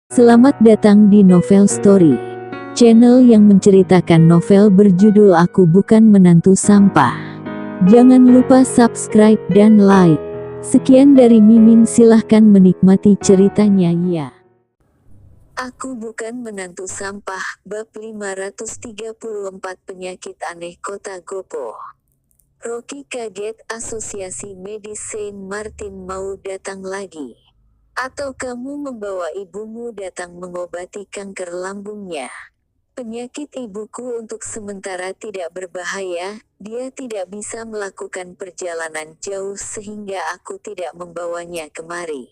Selamat datang di Novel Story, channel yang menceritakan novel berjudul Aku Bukan Menantu Sampah. Jangan lupa subscribe dan like. Sekian dari Mimin, silahkan menikmati ceritanya ya. Aku Bukan Menantu Sampah, bab 534 Penyakit Aneh Kota Gopo. Rocky kaget, Asosiasi Medis Saint Martin mau datang lagi. Atau kamu membawa ibumu datang mengobati kanker lambungnya. Penyakit ibuku untuk sementara tidak berbahaya, dia tidak bisa melakukan perjalanan jauh sehingga aku tidak membawanya kemari.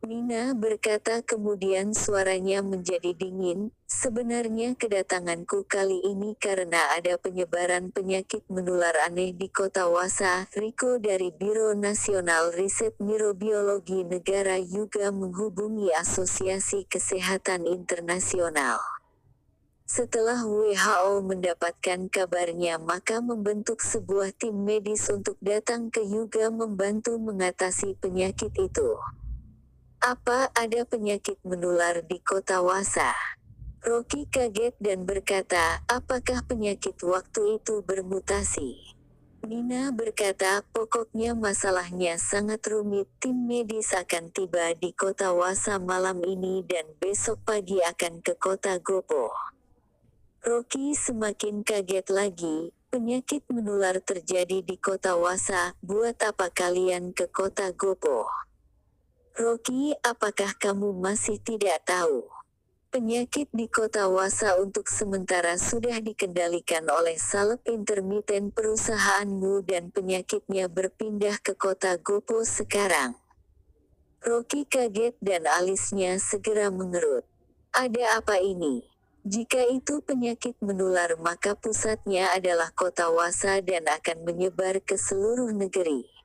Nina berkata, kemudian suaranya menjadi dingin. Sebenarnya kedatanganku kali ini karena ada penyebaran penyakit menular aneh di kota Wasa. Riko dari Biro Nasional Riset Mirobiologi Negara juga menghubungi Asosiasi Kesehatan Internasional. Setelah WHO mendapatkan kabarnya, maka membentuk sebuah tim medis untuk datang ke Yuga membantu mengatasi penyakit itu. Apa ada penyakit menular di kota Wasa? Rocky kaget dan berkata, apakah penyakit waktu itu bermutasi? Nina berkata, pokoknya masalahnya sangat rumit. Tim medis akan tiba di kota Wasa malam ini dan besok pagi akan ke kota Gopo. Rocky semakin kaget lagi. Penyakit menular terjadi di kota Wasa. Buat apa kalian ke kota Gopo? Rocky, apakah kamu masih tidak tahu? Penyakit di kota Wasa untuk sementara sudah dikendalikan oleh salep intermiten perusahaanmu dan penyakitnya berpindah ke kota Gopo sekarang. Rocky kaget dan alisnya segera mengerut. Ada apa ini? Jika itu penyakit menular maka pusatnya adalah kota Wasa dan akan menyebar ke seluruh negeri.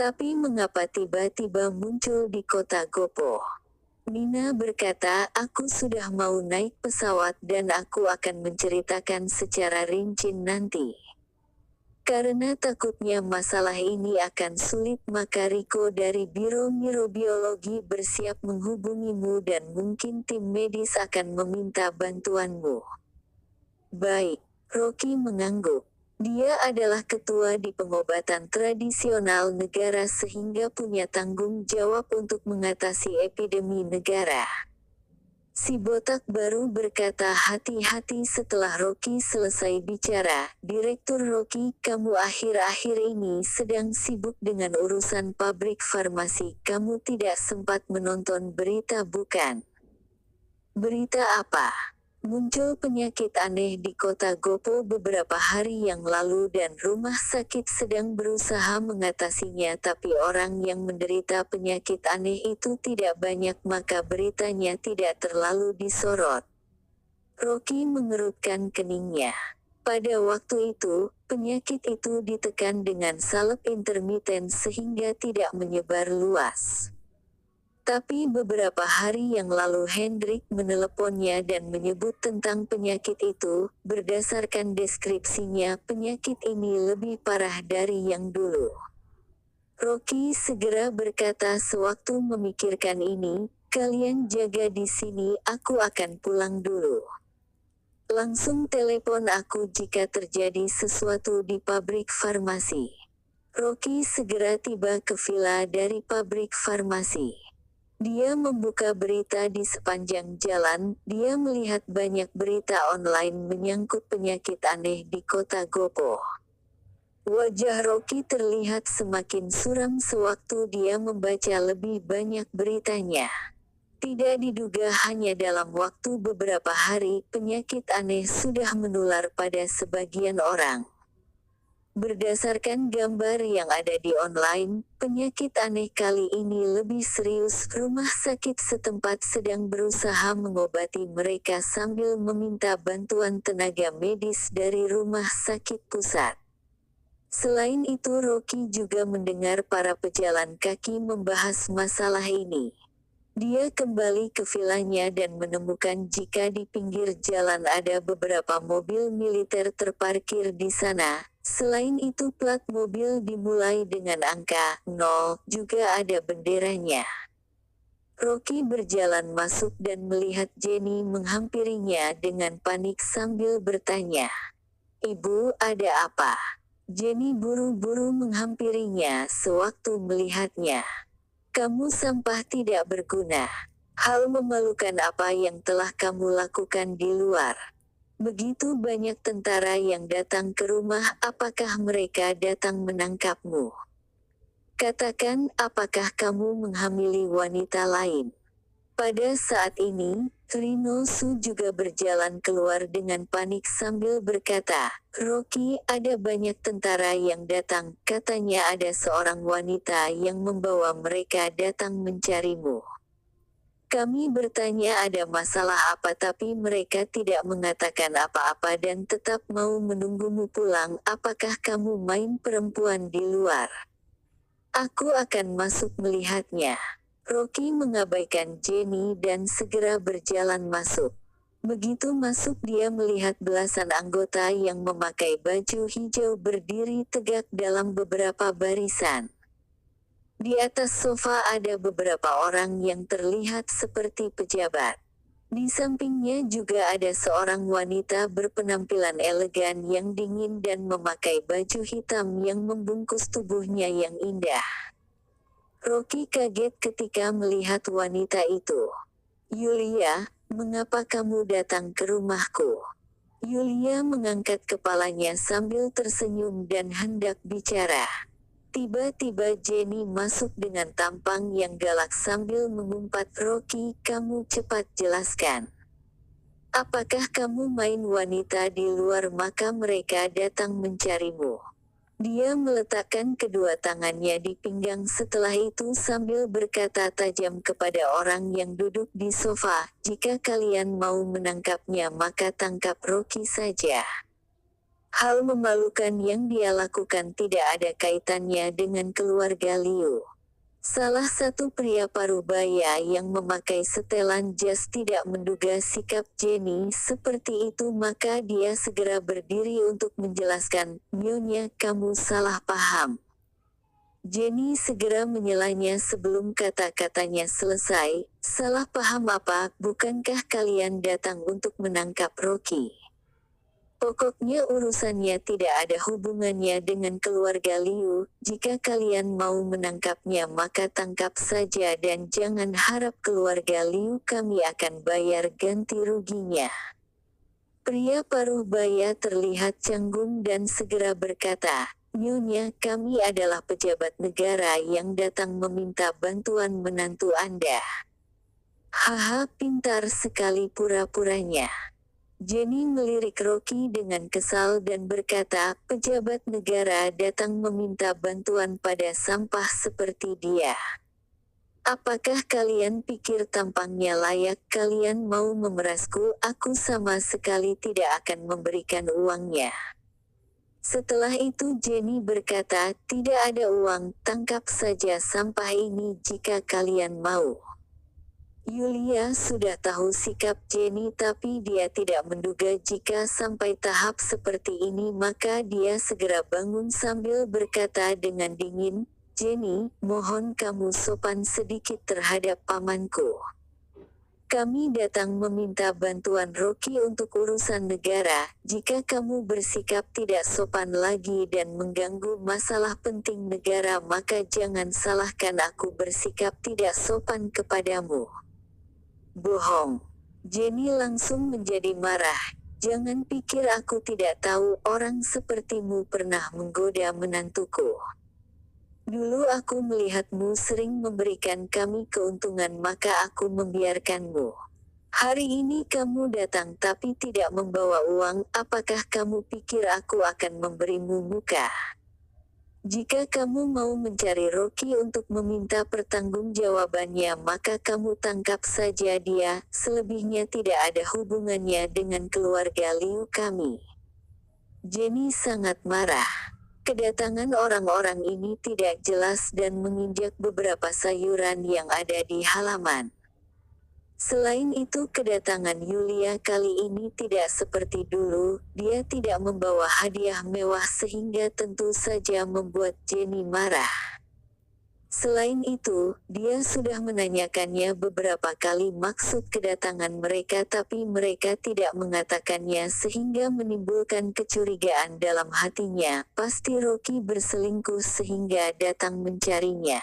Tapi mengapa tiba-tiba muncul di kota Gopo? Nina berkata, aku sudah mau naik pesawat dan aku akan menceritakan secara rinci nanti. Karena takutnya masalah ini akan sulit, maka Riko dari Biro Mirobiologi bersiap menghubungimu dan mungkin tim medis akan meminta bantuanmu. Baik, Rocky mengangguk. Dia adalah ketua di pengobatan tradisional negara sehingga punya tanggung jawab untuk mengatasi epidemi negara. Si botak baru berkata hati-hati setelah Rocky selesai bicara. Direktur Rocky, kamu akhir-akhir ini sedang sibuk dengan urusan pabrik farmasi. Kamu tidak sempat menonton berita bukan? Berita apa? Muncul penyakit aneh di kota Gopo beberapa hari yang lalu dan rumah sakit sedang berusaha mengatasinya, tapi orang yang menderita penyakit aneh itu tidak banyak maka beritanya tidak terlalu disorot. Rocky mengerutkan keningnya. Pada waktu itu, penyakit itu ditekan dengan salep intermiten sehingga tidak menyebar luas. Tapi beberapa hari yang lalu Hendrik meneleponnya dan menyebut tentang penyakit itu. Berdasarkan deskripsinya, penyakit ini lebih parah dari yang dulu. Rocky segera berkata sewaktu memikirkan ini, kalian jaga di sini, aku akan pulang dulu. Langsung telepon aku jika terjadi sesuatu di pabrik farmasi. Rocky segera tiba ke villa dari pabrik farmasi. Dia membuka berita di sepanjang jalan. Dia melihat banyak berita online menyangkut penyakit aneh di kota Gopo. Wajah Rocky terlihat semakin suram sewaktu dia membaca lebih banyak beritanya. Tidak diduga hanya dalam waktu beberapa hari, penyakit aneh sudah menular pada sebagian orang. Berdasarkan gambar yang ada di online, penyakit aneh kali ini lebih serius. Rumah sakit setempat sedang berusaha mengobati mereka sambil meminta bantuan tenaga medis dari rumah sakit pusat. Selain itu, Rocky juga mendengar para pejalan kaki membahas masalah ini. Dia kembali ke vilanya dan menemukan jika di pinggir jalan ada beberapa mobil militer terparkir di sana. Selain itu, plat mobil dimulai dengan angka 0, juga ada benderanya. Rocky berjalan masuk dan melihat Jenny menghampirinya dengan panik sambil bertanya, "Ibu, ada apa?" Jenny buru-buru menghampirinya sewaktu melihatnya. "Kamu sampah tidak berguna. Hal memalukan apa yang telah kamu lakukan di luar? Begitu banyak tentara yang datang ke rumah, apakah mereka datang menangkapmu? Katakan, apakah kamu menghamili wanita lain?" Pada saat ini, Rino Su juga berjalan keluar dengan panik sambil berkata, "Rocky, ada banyak tentara yang datang, katanya ada seorang wanita yang membawa mereka datang mencarimu. Kami bertanya ada masalah apa tapi mereka tidak mengatakan apa-apa dan tetap mau menunggumu pulang. Apakah kamu main perempuan di luar? Aku akan masuk melihatnya." Rocky mengabaikan Jenny dan segera berjalan masuk. Begitu masuk dia melihat belasan anggota yang memakai baju hijau berdiri tegak dalam beberapa barisan. Di atas sofa ada beberapa orang yang terlihat seperti pejabat. Di sampingnya juga ada seorang wanita berpenampilan elegan yang dingin dan memakai baju hitam yang membungkus tubuhnya yang indah. Rocky kaget ketika melihat wanita itu. "Yulia, mengapa kamu datang ke rumahku?" Yulia mengangkat kepalanya sambil tersenyum dan hendak bicara. Tiba-tiba Jenny masuk dengan tampang yang galak sambil mengumpat, "Rocky, kamu cepat jelaskan. Apakah kamu main wanita di luar maka mereka datang mencarimu?" Dia meletakkan kedua tangannya di pinggang setelah itu sambil berkata tajam kepada orang yang duduk di sofa, "Jika kalian mau menangkapnya maka tangkap Rocky saja. Hal memalukan yang dia lakukan tidak ada kaitannya dengan keluarga Liu." Salah satu pria parubaya yang memakai setelan jas tidak menduga sikap Jenny seperti itu maka dia segera berdiri untuk menjelaskan, "Nyonya, kamu salah paham." Jenny segera menyelanya sebelum kata-katanya selesai, "Salah paham apa? Bukankah kalian datang untuk menangkap Rocky? Pokoknya urusannya tidak ada hubungannya dengan keluarga Liu. Jika kalian mau menangkapnya maka tangkap saja dan jangan harap keluarga Liu kami akan bayar ganti ruginya." Pria parubaya terlihat canggung dan segera berkata, "Nyonya, kami adalah pejabat negara yang datang meminta bantuan menantu Anda." "Haha, pintar sekali pura-puranya." Jenny melirik Rocky dengan kesal dan berkata, "Pejabat negara datang meminta bantuan pada sampah seperti dia. Apakah kalian pikir tampangnya layak? Kalian mau memerasku? Aku sama sekali tidak akan memberikan uangnya." Setelah itu Jenny berkata, "Tidak ada uang, tangkap saja sampah ini jika kalian mau." Yulia sudah tahu sikap Jenny tapi dia tidak menduga jika sampai tahap seperti ini maka dia segera bangun sambil berkata dengan dingin, "Jenny, mohon kamu sopan sedikit terhadap pamanku. Kami datang meminta bantuan Rocky untuk urusan negara. Jika kamu bersikap tidak sopan lagi dan mengganggu masalah penting negara maka jangan salahkan aku bersikap tidak sopan kepadamu." "Bohong." Jenny langsung menjadi marah. "Jangan pikir aku tidak tahu orang sepertimu pernah menggoda menantuku. Dulu aku melihatmu sering memberikan kami keuntungan maka aku membiarkanmu. Hari ini kamu datang tapi tidak membawa uang, apakah kamu pikir aku akan memberimu muka? Jika kamu mau mencari Rocky untuk meminta pertanggungjawabannya maka kamu tangkap saja dia, selebihnya tidak ada hubungannya dengan keluarga Liu kami." Jenny sangat marah. Kedatangan orang-orang ini tidak jelas dan menginjak beberapa sayuran yang ada di halaman. Selain itu kedatangan Yulia kali ini tidak seperti dulu, dia tidak membawa hadiah mewah sehingga tentu saja membuat Jenny marah. Selain itu, dia sudah menanyakannya beberapa kali maksud kedatangan mereka tapi mereka tidak mengatakannya sehingga menimbulkan kecurigaan dalam hatinya, pasti Rocky berselingkuh sehingga datang mencarinya.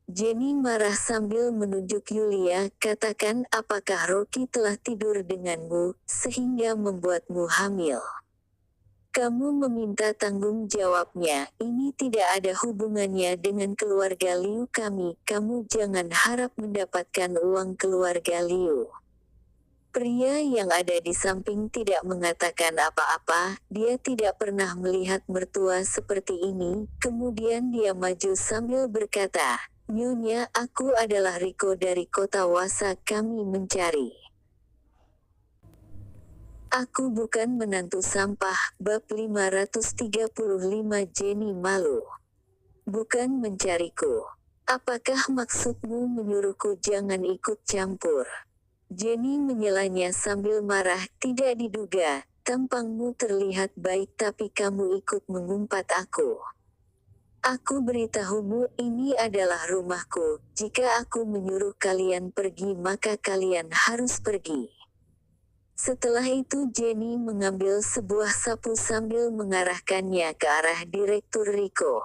Jenny marah sambil menunjuk Yulia, katakan apakah Rocky telah tidur denganmu, sehingga membuatmu hamil. Kamu meminta tanggung jawabnya, ini tidak ada hubungannya dengan keluarga Liu kami, kamu jangan harap mendapatkan uang keluarga Liu. Pria yang ada di samping tidak mengatakan apa-apa, dia tidak pernah melihat mertua seperti ini, kemudian dia maju sambil berkata, Nyonya, aku adalah Riko dari kota Wasa, kami mencari. Aku bukan menantu sampah, bab 535 Jenny malu. Bukan mencariku. Apakah maksudmu menyuruhku jangan ikut campur? Jenny menyelanya sambil marah, tidak diduga, tampangmu terlihat baik tapi kamu ikut mengumpat aku. Aku beritahumu ini adalah rumahku, jika aku menyuruh kalian pergi maka kalian harus pergi. Setelah itu Jenny mengambil sebuah sapu sambil mengarahkannya ke arah Direktur Riko.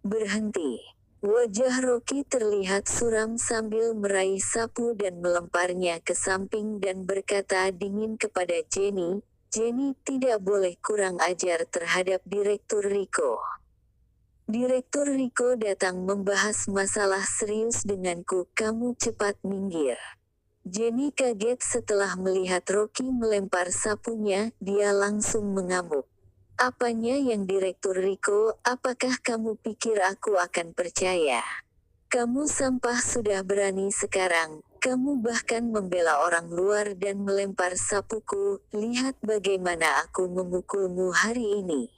Berhenti. Wajah Rocky terlihat suram sambil meraih sapu dan melemparnya ke samping dan berkata dingin kepada Jenny, Jenny tidak boleh kurang ajar terhadap Direktur Riko. Direktur Riko datang membahas masalah serius denganku, kamu cepat minggir. Jenny kaget setelah melihat Rocky melempar sapunya, dia langsung mengamuk. Apanya yang Direktur Riko, apakah kamu pikir aku akan percaya? Kamu sampah sudah berani sekarang, kamu bahkan membela orang luar dan melempar sapuku, lihat bagaimana aku memukulmu hari ini.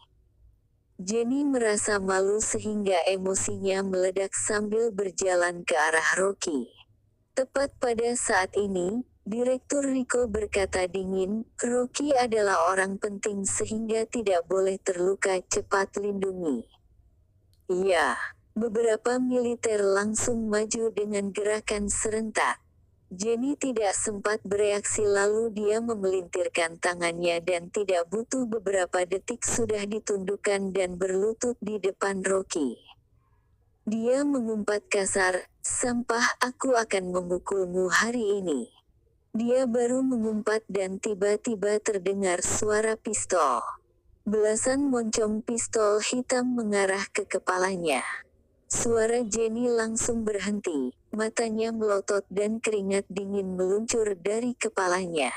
Jenny merasa malu sehingga emosinya meledak sambil berjalan ke arah Rocky. Tepat pada saat ini, Direktur Riko berkata dingin, Rocky adalah orang penting sehingga tidak boleh terluka, cepat lindungi. Iya, beberapa militer langsung maju dengan gerakan serentak. Jenny tidak sempat bereaksi lalu dia memelintirkan tangannya dan tidak butuh beberapa detik sudah ditundukkan dan berlutut di depan Rocky. Dia mengumpat kasar, sampah aku akan memukulmu hari ini. Dia baru mengumpat dan tiba-tiba terdengar suara pistol. Belasan moncong pistol hitam mengarah ke kepalanya. Suara Jenny langsung berhenti, matanya melotot dan keringat dingin meluncur dari kepalanya.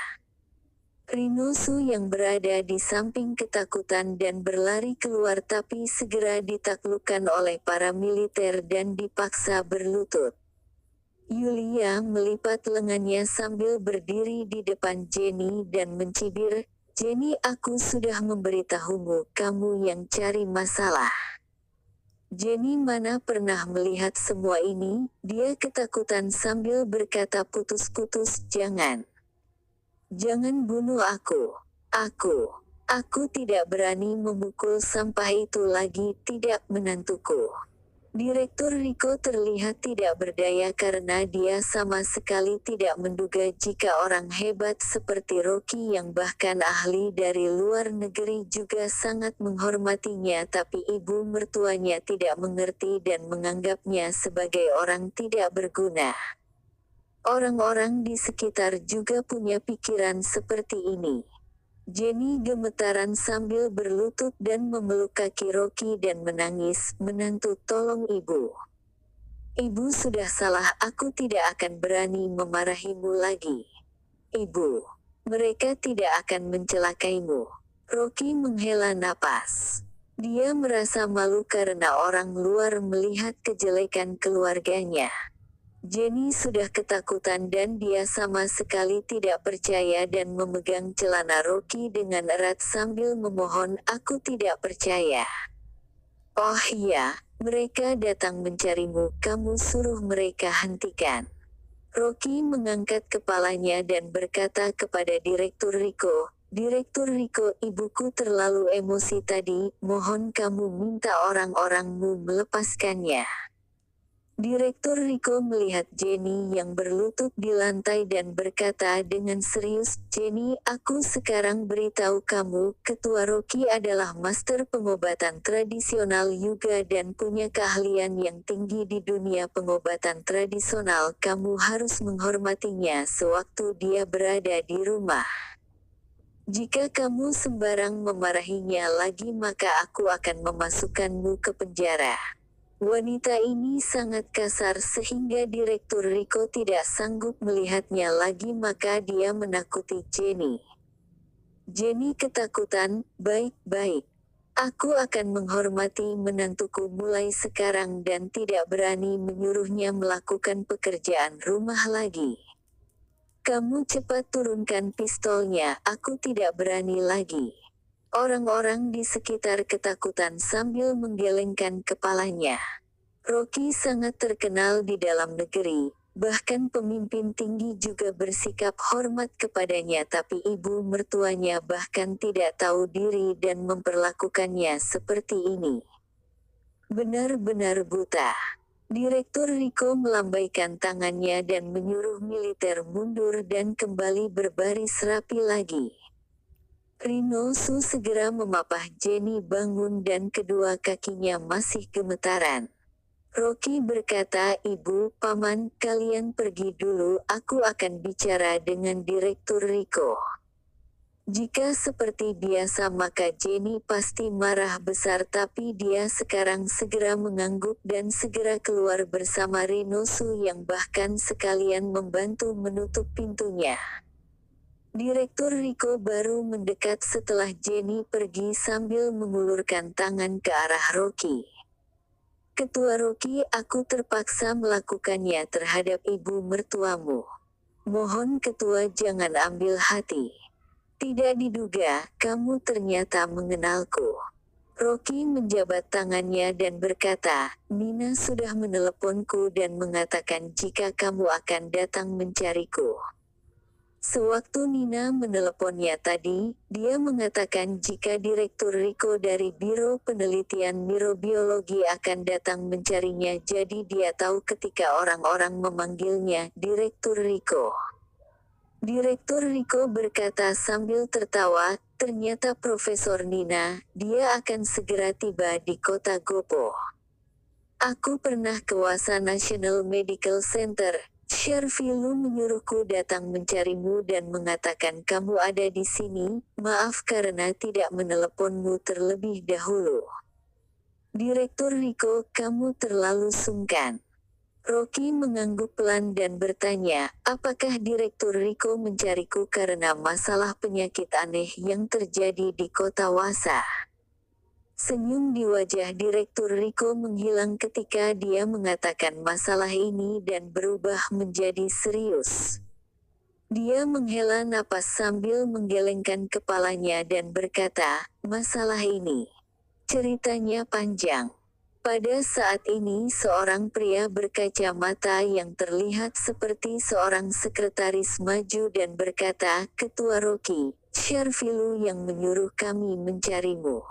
Rinosu yang berada di samping ketakutan dan berlari keluar tapi segera ditaklukkan oleh para militer dan dipaksa berlutut. Yulia melipat lengannya sambil berdiri di depan Jenny dan mencibir, Jenny aku sudah memberitahumu, kamu yang cari masalah. Jenny mana pernah melihat semua ini, dia ketakutan sambil berkata putus-putus, jangan. Jangan bunuh aku. Aku tidak berani memukul sampah itu lagi, tidak menantuku. Direktur Riko terlihat tidak berdaya karena dia sama sekali tidak menduga jika orang hebat seperti Rocky yang bahkan ahli dari luar negeri juga sangat menghormatinya tapi ibu mertuanya tidak mengerti dan menganggapnya sebagai orang tidak berguna. Orang-orang di sekitar juga punya pikiran seperti ini. Jenny gemetaran sambil berlutut dan memeluk kaki Rocky dan menangis, menantu tolong ibu. Ibu sudah salah, aku tidak akan berani memarahimu lagi. Ibu, mereka tidak akan mencelakaimu. Rocky menghela napas. Dia merasa malu karena orang luar melihat kejelekan keluarganya. Jenny sudah ketakutan dan dia sama sekali tidak percaya dan memegang celana Rocky dengan erat sambil memohon, aku tidak percaya. Oh iya, mereka datang mencarimu, kamu suruh mereka hentikan. Rocky mengangkat kepalanya dan berkata kepada Direktur Riko, Direktur Riko, ibuku terlalu emosi tadi, mohon kamu minta orang-orangmu melepaskannya. Direktur Rico melihat Jenny yang berlutut di lantai dan berkata dengan serius, "Jenny, aku sekarang beritahu kamu, Ketua Rocky adalah master pengobatan tradisional juga dan punya keahlian yang tinggi di dunia pengobatan tradisional. Kamu harus menghormatinya sewaktu dia berada di rumah. Jika kamu sembarang memarahinya lagi maka aku akan memasukkanmu ke penjara." Wanita ini sangat kasar sehingga Direktur Rico tidak sanggup melihatnya lagi maka dia menakuti Jenny. Jenny ketakutan, "Baik-baik. Aku akan menghormati menantuku mulai sekarang dan tidak berani menyuruhnya melakukan pekerjaan rumah lagi. Kamu cepat turunkan pistolnya, aku tidak berani lagi." Orang-orang di sekitar ketakutan sambil menggelengkan kepalanya. Rocky sangat terkenal di dalam negeri, bahkan pemimpin tinggi juga bersikap hormat kepadanya tapi ibu mertuanya bahkan tidak tahu diri dan memperlakukannya seperti ini. Benar-benar buta. Direktur Rico melambaikan tangannya dan menyuruh militer mundur dan kembali berbaris rapi lagi. Rino Su segera memapah Jenny bangun dan kedua kakinya masih gemetaran. Rocky berkata, "Ibu, Paman, kalian pergi dulu, aku akan bicara dengan Direktur Rico." Jika seperti biasa maka Jenny pasti marah besar tapi dia sekarang segera mengangguk dan segera keluar bersama Rino Su yang bahkan sekalian membantu menutup pintunya. Direktur Rico baru mendekat setelah Jenny pergi sambil mengulurkan tangan ke arah Rocky. "Ketua Rocky, aku terpaksa melakukannya terhadap ibu mertuamu. Mohon ketua jangan ambil hati. Tidak diduga, kamu ternyata mengenalku." Rocky menjabat tangannya dan berkata, "Nina sudah meneleponku dan mengatakan jika kamu akan datang mencariku." Sewaktu Nina meneleponnya tadi, dia mengatakan jika Direktur Rico dari Biro Penelitian Mirobiologi akan datang mencarinya jadi dia tahu ketika orang-orang memanggilnya Direktur Rico. Direktur Rico berkata sambil tertawa, "Ternyata Profesor Nina, dia akan segera tiba di kota Gopo. Aku pernah ke Wasa National Medical Center. Sherfilu menyuruhku datang mencarimu dan mengatakan kamu ada di sini. Maaf karena tidak meneleponmu terlebih dahulu." Direktur Rico, "Kamu terlalu sungkan." Rocky mengangguk pelan dan bertanya, "Apakah Direktur Rico mencariku karena masalah penyakit aneh yang terjadi di kota Wasa?" Senyum di wajah Direktur Rico menghilang ketika dia mengatakan masalah ini dan berubah menjadi serius. Dia menghela napas sambil menggelengkan kepalanya dan berkata, "Masalah ini. Ceritanya panjang." Pada saat ini seorang pria berkacamata yang terlihat seperti seorang sekretaris maju dan berkata, "Ketua Rocky, Sherfilu yang menyuruh kami mencarimu."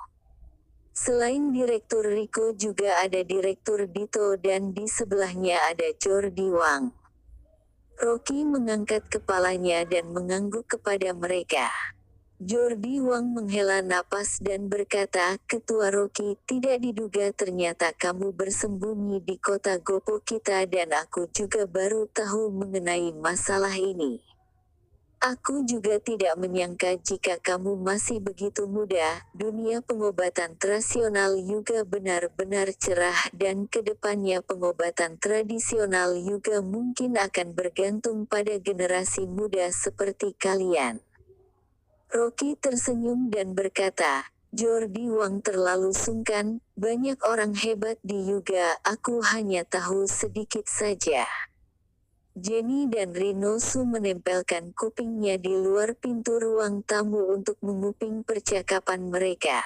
Selain Direktur Rico juga ada Direktur Dito dan di sebelahnya ada Jordi Wang. Rocky mengangkat kepalanya dan mengangguk kepada mereka. Jordi Wang menghela napas dan berkata, "Ketua Rocky, tidak diduga ternyata kamu bersembunyi di kota Gopo kita dan aku juga baru tahu mengenai masalah ini. Aku juga tidak menyangka jika kamu masih begitu muda. Dunia pengobatan tradisional juga benar-benar cerah dan kedepannya pengobatan tradisional juga mungkin akan bergantung pada generasi muda seperti kalian." Rocky tersenyum dan berkata, "Jordi Wang terlalu sungkan, banyak orang hebat di Yuga, aku hanya tahu sedikit saja." Jenny dan Rino Su menempelkan kupingnya di luar pintu ruang tamu untuk menguping percakapan mereka.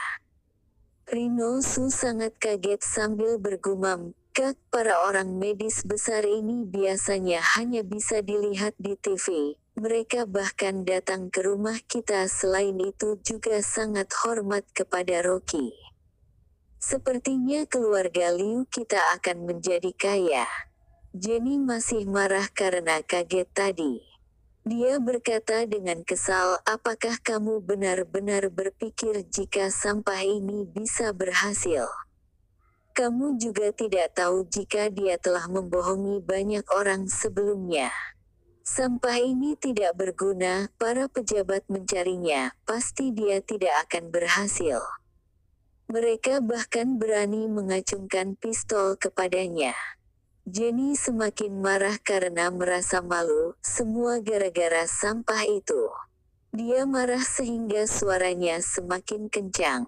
Rino Su sangat kaget sambil bergumam, "Kak, para orang medis besar ini biasanya hanya bisa dilihat di TV. Mereka bahkan datang ke rumah kita selain itu juga sangat hormat kepada Rocky. Sepertinya keluarga Liu kita akan menjadi kaya." Jenny masih marah karena kaget tadi. Dia berkata dengan kesal, apakah kamu benar-benar berpikir jika sampah ini bisa berhasil? Kamu juga tidak tahu jika dia telah membohongi banyak orang sebelumnya. Sampah ini tidak berguna, para pejabat mencarinya, pasti dia tidak akan berhasil. Mereka bahkan berani mengacungkan pistol kepadanya. Jenny semakin marah karena merasa malu, semua gara-gara sampah itu. Dia marah sehingga suaranya semakin kencang.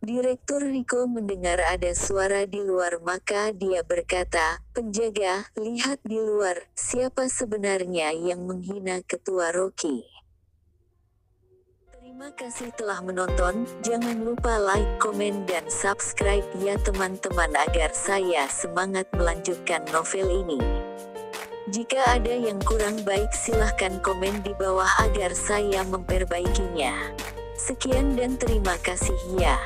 Direktur Rico mendengar ada suara di luar maka dia berkata, penjaga, lihat di luar, siapa sebenarnya yang menghina ketua Rocky. Terima kasih telah menonton, jangan lupa like, komen dan subscribe ya teman-teman agar saya semangat melanjutkan novel ini. Jika ada yang kurang baik silahkan komen di bawah agar saya memperbaikinya. Sekian dan terima kasih ya.